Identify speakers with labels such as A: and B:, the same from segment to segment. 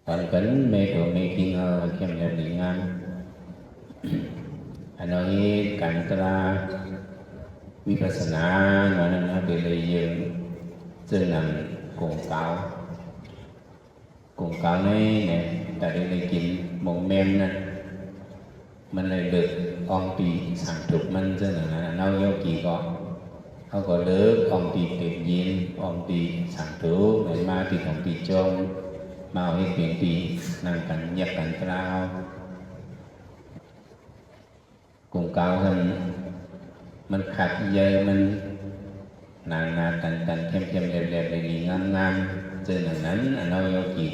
A: Hoàn kính mê trụ mê kinh khem nhập lý ngang nói cảnh tra vipassana nói là nó bị lợi dụng chân nằm cùng cáo này nè tại đây là kín mộng mềm nè mình lại được ông tùy sản trục mình chân là nó yêu kỳ có có được ông tùy tự nhiên ông tùy sản trục này mà tùy ông tùy trong mà hết biển tùy năng cảnh nhập cảnh tra cùng cao hơn mình khát dây mình nàng tần thêm đẹp để ngam chân là nắn nó yêu kỳ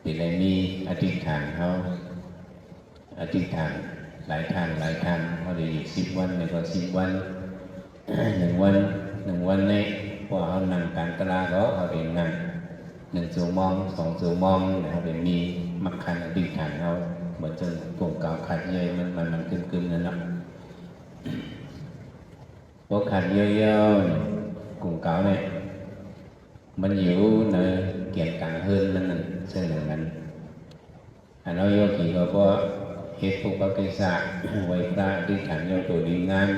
A: thì lại miอธิษฐานเขาอธิษฐานหลายทางเขาได้อยู่10 วันในก็10 วัน1 วันในพอเขานั่งการตลาดเขาได้นั่ง1 ชั่วโมง2 ชั่วโมงเขาได้มีมักขันอธิษฐานเขาเหมือนจนกลุ่มเก่าขัดเยยมันกึ่งนั่นแหละพอขัดเยอะๆกลุ่มเก่าเนี่ยมันอยู่ในเกี่ยงกลางhơnมันซึ่งอย่างนั้นnói vô chỉ có hết phục các cái xạ quay ra đi thẳng vô tổ đi ngang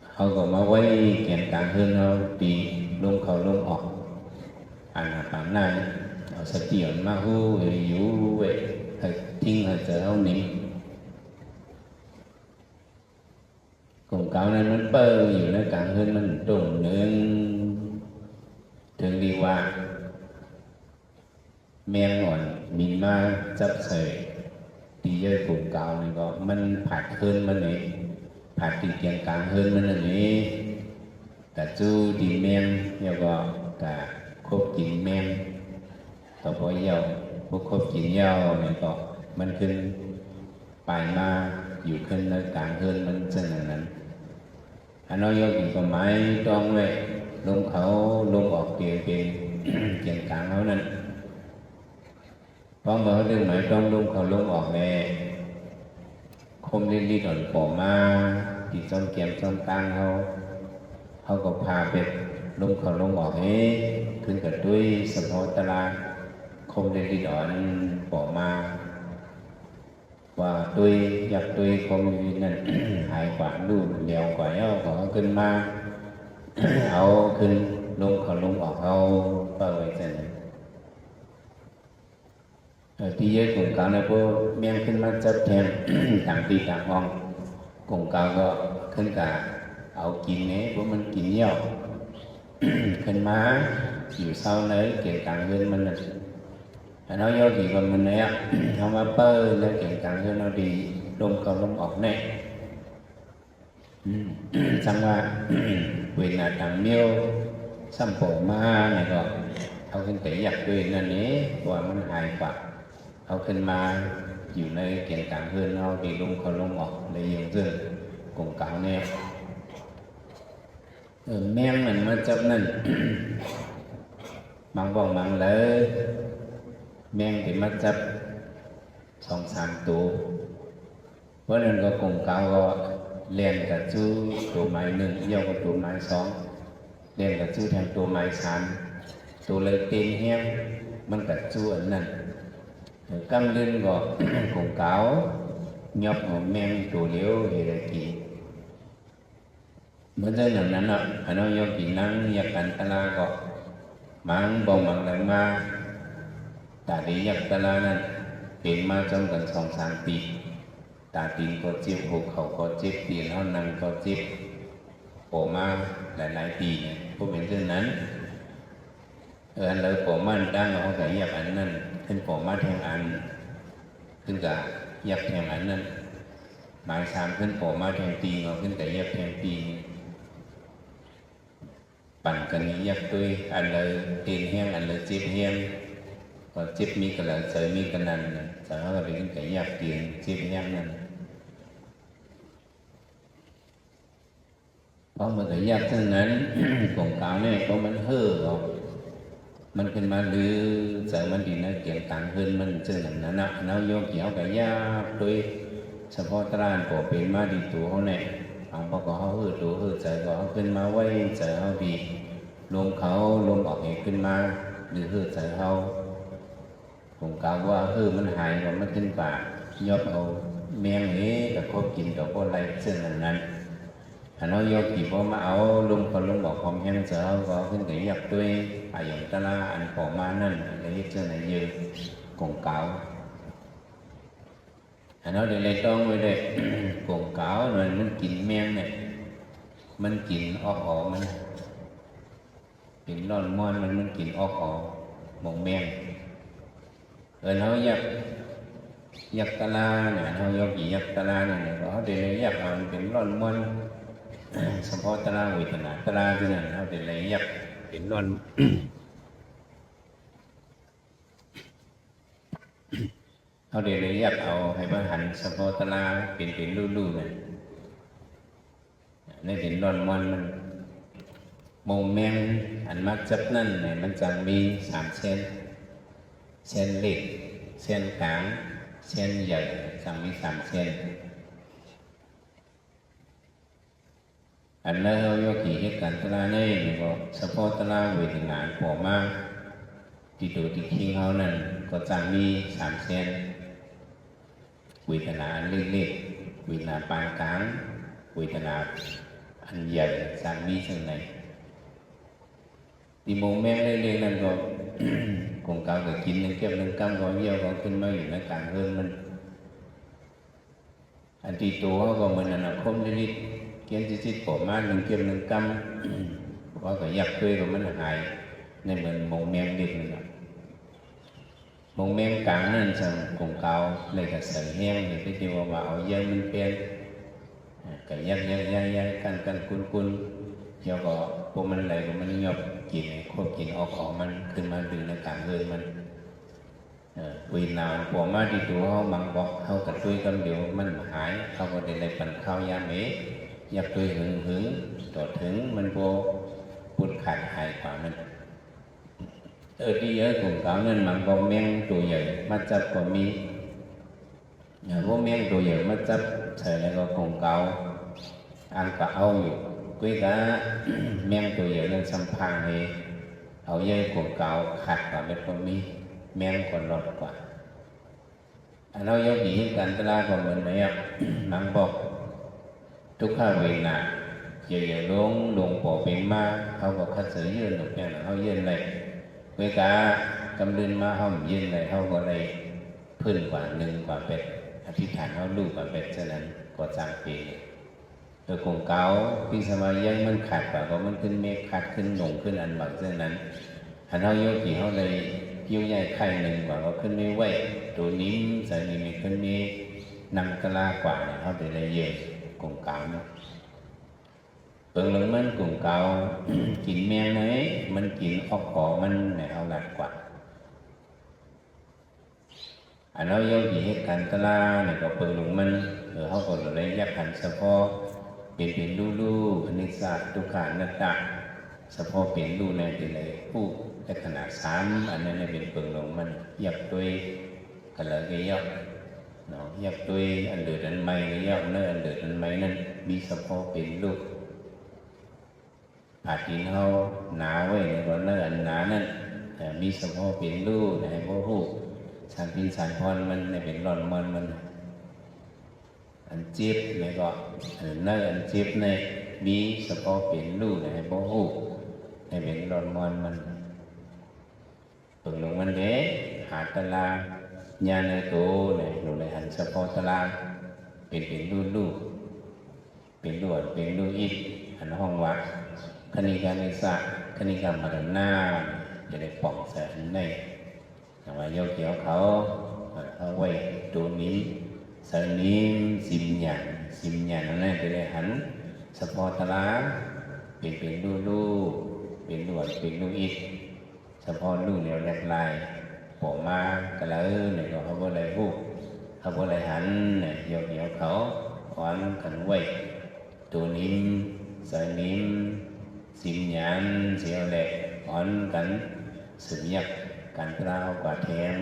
A: họ có mà quay kiện càng hơn họ thì lông khẩu lông ọt là phạm này họ sẽ chuyển mà hư về dữ về thật thiên thật sợ không nè cùng cáo nên nó bơ nhiều nó càng hơn mình trùng nữa thường đi qua men ngọn mình ma chấp sợi thì chơi cùng cào này có mình phạt hơn mình này phạt thì kiện càng hơn mình này cả chú thì men nhiều có cả khốp chín menต่อไปยาวพวกครบกินยาวnày có mìnhขึ้นไปมาอยู่ขึ้นในกลางhơn mìnhซึ่งอย่างนั้นnói vô thì có máy trong vậy lông khẩu lông ọt tiền kiện càngเขานั่นพอmở đường máy trong lông khẩu lông ọt về không lên đi đòn bỏ ma thì trong kèm trong tăngเขาก็พาไปลงเขาลงออกให้ขึ้นกับด้วยสมอตลาคมเล่นดีดอนปอมาว่าด้วยอยากด้วยคมนั่น หายกว่าดูเดียวกว่าเขาขึ้นมาเอาขึ้นลงเขาลงออกเอาเปิดเสร็จที่เยอะกลุ่มเก่าเนี่ยพวกเมียงขึ้นมาจับแทน ต่างปีต่างห้องกลุ่มเก่าก็ขึ้นกับเอากินเนี่ยพวกมันกินเยี่ยว ขึ้นมาอยู่เศร้าเลยเกี่ยวกับเงินมันnói vô thì còn mình này không mà bơ nó kiện càng hơn nó đi đông cầu đông ọt này xong mà quyền là tặng miêu xăm phổ ma này rồiเอาขึ้นไปอยากด้วยนั่นนี้ว่ามันหายฝักเอาขึ้นมาอยู่ในเกี่ยงต่างhơnเอาดีลงเขาลงออกในยังซึ่งกลุ่มเก่าเนี่ยแม่งมันมาจับนั่น bằng vòng bằng lỡ men thì mất chấp 2-3 ตัวเพราะนั้นก็กลุ่มเก่าก็เรียนกับจู้ตัวไม้1ย่อกับตัวไม้2เรียนกับจู้แทนตัวไม้3ตัวเลยตีนแห้งมันกับจู้อันนั้นกำเล่นก็ กลุ่มเก่ายอบของแมงตัวเลี้ยวเฮรกีเมื่อเรื่องนั้นอ่ะน้องยกปีนั่งอยากกันตลาก็มังบองมังหลังมาแต่ดีอยากตลานั้นเป็นมาจนกัน2-3 ปีตาตีนก็เจ็บหัวเข่าก็เจ็บตีนห้องนั่งก็เจ็บโผล่มาหลายปีเนี่ยพวกเป็นเช่นนั้นอันเลยโผล่มาดังเขาแต่อยากอันนั้นขึ้นโผล่มาแทงอันขึ้นกับอยากแทงอันนั้นหมาย3ขึ้นโผล่มาแทงตีเขาขึ้นแต่อยากแทงตีปั่นกันนี้ยักด้วยอันเลยตีนแห้งอันเลยเจ็บแห้งพอเจ็บมีกระหล่ำเสยมีกระนันจะเขาก็เป็นแต่ยักตีนเจ็บแห้งนั่นเพราะมันแต่ยักเช่นนั้น กลุ่มเก่าเนี่ยเพราะมันเห่อมันขึ้นมาหรือเสยมันดีนะเกี่ยงต่างขึ้นมันเช่นนั้นนะเราโยกเกี่ยวกับยักด้วยเฉพาะตราโผล่เป็นมาดีตัวเขาเนี่ยพอเขาหืดตัวหืดใจก็เขาขึ้นมาไว้ใจเขาดีลมเขาลมออกเหขึ้นมาหรือหืดใจเขา cũng cáo quaมันหายว่ามันขึ้นปากยกเอาเมียงนี้กับคบกินกับพวกไรซึ่งนั้นถ้าเรายกกี่พอมาเอาลุงคนลุงบอกความแห้งเสือก็ขึ้นกับยักษ์ด้วยอายุตลาอันพอมานั่นอะไรยึดเสื้อไหนยืนกงเก่าถ้าเราเดี๋ยวเลยต้องไว้เลยกงเก่ามันกินเมียงเนี่ยมันกินออกมันกินร้อนม้อนมันกินออกหมองเมียงเรายักตลาเนี่ยเรายกกี่ยักตลาเนี่ยก็เดี๋ยวยักมันเป็นร้อนม้วนเฉพาะตลาวิทนาตลาที่นั่นเราเดี๋ยวยักเป็นร้อนเขาเดี๋ยวยักเอาให้บ้านหันเฉพาะตลาเป็นลู่ๆเนี่ยในเป็นร้อนม้วนมันมงแมงอันมักจับนั่นเนี่ยมันจะมี3 เส้นเล็กเส้นกลางเส้นใหญ่จะมี3 เส้นอันนั้นเราโยกีเหตุการณ์ตลาดนี่ก็เฉพาะตลาดเวทีงานพอมากที่ตัวที่คิงเขานั่นก็จะมี3 เส้นเวทนาอันเล็กๆเวทนาปานกลางเวทนาอันใหญ่จะมีเส้นไหนที่มงแมงเล็กๆนั่นก็กงเก่าก็กินเก็บกำก็เยี่ยวก็ขึ้นมาอยู่ในกลางเรื่องมันอันที่ตัวก็เหมือนอันคมนิดเกี่ยงจิตผมมาเก็บกำว่าก็ยักด้วยก็มันหายในเหมือนมงแมงเล็กนั่นแหละมงแมงกลางนั่นจะกงเก่าเลยก็ใส่แห้งเลยที่ว่าเอาเยี่ยมันเป็นก็ยักกันกุนเกี่ยวกับพวกมันอะไรก็มันยบกินควบกินออกมันขึ้นมาดึงในกลางเรือนมันวีนาพวกมาที่ตัวเขาบางบอกเขากระตุ้ยกันเดียวมันหายเขาก็ได้ปั่นข้าวยาเมย์อยากตุ้ยหึงต่อถึงมันโบปุดขาดหายกว่ามันที่เยอะกลุ่มเก่านั่นมันก็เมียงตัวใหญ่มาจับก็มีพวกเมียงตัวใหญ่มาจับใส่แล้วก็กลุ่มเก่าอันก็เอาอยู่กุ้ยกะเมียงตัวใหญ่นั่นสัมพังเลยเอาเยอะกลุ่มเก่าขาดกว่าเป็นคนมีเมียงคนรอดกว่าเรายกหญิงกันตลาดก็เหมือนไหมอ่ะนังบอกทุกข้าเวนาเยอะๆลงปอเป็นมาเขาก็คัดเสือยืนหนุกเนี่ยเขายืนเลยกุ้ยกะกำลืนมาเขายืนเลยเขาก็เลยพื้นกว่า1 กว่าเป็ดอธิษฐานเขาลูกกว่าเป็ดฉะนั้นก็จางปีโดยกงเก่าที่สมัยยังมันขาดกว่าก็มันขึ้นเมฆขาดขึ้นหลงขึ้นอันบักเช่นนั้นหันเขาโยกี่เขาเลยยิ้วใหญ่ไข่1 กว่าก็ขึ้นไม่ไหวตัวนิ้มใส่นี่ไม่ขึ้นนี้นำกะลากว่าเนี่ยเขาไปเลยเยอะกงเก่าเนาะเปิงหลงมันกงเก่า กินแมงไหนมันกินออกขอมันเนี่ยเอาหลักกว่าอันเราโยกี่เหตุการณ์ตลาเนี่ยก็เปิงหลงมันเขาก็เลยแยกขันเฉพาะเป็นลู่อนิจจทุกขานัตตะเฉพาะเป็นลู่ในเป็นเลยผู้แต่ขนาด3อันนั้นเป็นเปิงหลงมันยับด้วยกันเลยก็ยับเนาะยับด้วยอันเดือดอันไม่ก็ยับเนื้ออันเดือดอันไม่นั่นมีเฉพาะเป็นลู่อาทินเขาหนาไว้ในวันเนื้ออันหนานั่นมีเฉพาะเป็นลู่ในพวกผู้ฉันพินฉันพรมันในเป็นร้อนมันอันจีบในก็เนื้ออันจีบในมีเฉพาะเป็นลู่ในพวกผู้ในเป็นร้อนมันเปิดลงมันเด้หาตลาดญาณในตัวเนี่ยอยู่ในหันเฉพาะตลาดเป็นลู่เป็นลวดเป็นลู่อิฐหันห้องวัดคณิกานิสะคณิกามาดหน้าจะได้ป่องแสนในแต่ว่าโยเกี่ยวเขาเอาไว้ตัวนี้สนิมสิมหยันนั่นจะได้หันเฉพาะตลาดเป็นลู่เป็นลวดเป็นลู่อิฐเฉพาะลู่แนวแรกลายปอมากระเลยเนี่ยก็เขาบ่ได้พูดเขาบ่ได้หันเนี่ยโยเกี่ยวเขาอ่อนกันไว้ตัวนิ้มสนิมสิมหยันเสียวแหลกอ่อนกันสืบยักการกล่าวกว่าแทง